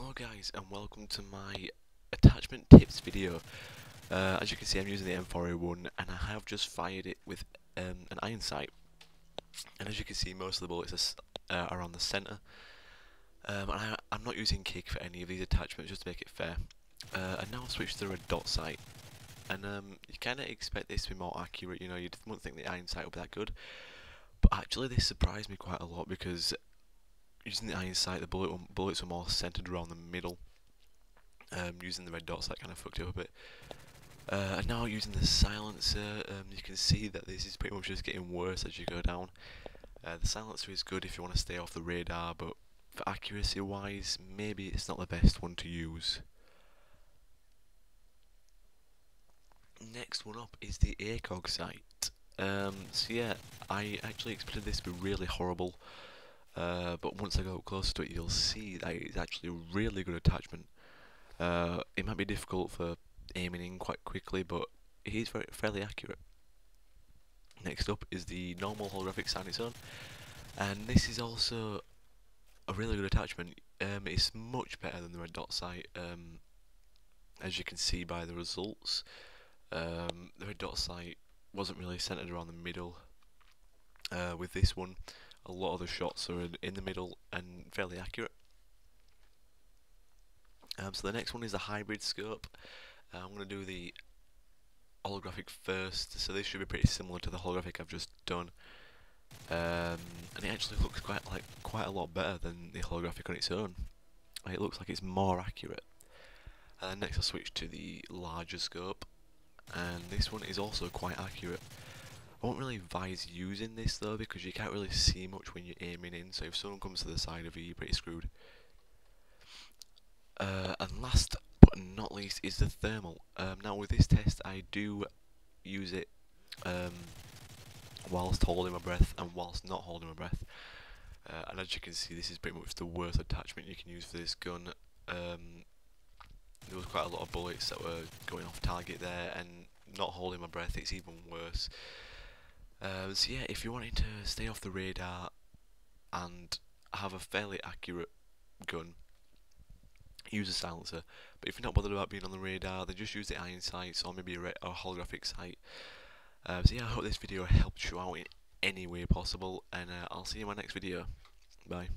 Hello guys and welcome to my attachment tips video. As you can see, I'm using the M4A1 and I have just fired it with an iron sight, and as you can see most of the bullets are on the centre, and I'm not using kick for any of these attachments just to make it fair. And now I've switched to the red dot sight, and you kind of expect this to be more accurate. You know, you wouldn't think the iron sight would be that good, but actually this surprised me quite a lot because using the iron sight, the bullets were more centered around the middle. Using the red dot sight kind of fucked it up a bit. And now using the silencer, you can see that this is pretty much just getting worse as you go down. The silencer is good if you want to stay off the radar, but for accuracy wise, maybe it's not the best one to use. Next one up is the ACOG sight. So yeah, I actually expected this to be really horrible. But once I go up closer to it, you'll see that it's actually a really good attachment. It might be difficult for aiming in quite quickly, but it is fairly accurate. Next up is the normal holographic sight on its own, and this is also a really good attachment. It's much better than the red dot sight, as you can see by the results. The red dot sight wasn't really centered around the middle. With this one, a lot of the shots are in the middle and fairly accurate. So the next one is the hybrid scope. I'm going to do the holographic first, so this should be pretty similar to the holographic I've just done. And it actually looks quite a lot better than the holographic on its own. It looks like it's more accurate. Next I'll switch to the larger scope, and this one is also quite accurate. I won't really advise using this though, because you can't really see much when you're aiming in, so if someone comes to the side of you, you're pretty screwed. And last but not least is the thermal. Now with this test I do use it whilst holding my breath and whilst not holding my breath. And as you can see, this is pretty much the worst attachment you can use for this gun. There was quite a lot of bullets that were going off target there, and not holding my breath, it's even worse. So yeah, if you're wanting to stay off the radar and have a fairly accurate gun, use a silencer. But if you're not bothered about being on the radar, then just use the iron sights or maybe a holographic sight. So yeah, I hope this video helped you out in any way possible, and I'll see you in my next video. Bye.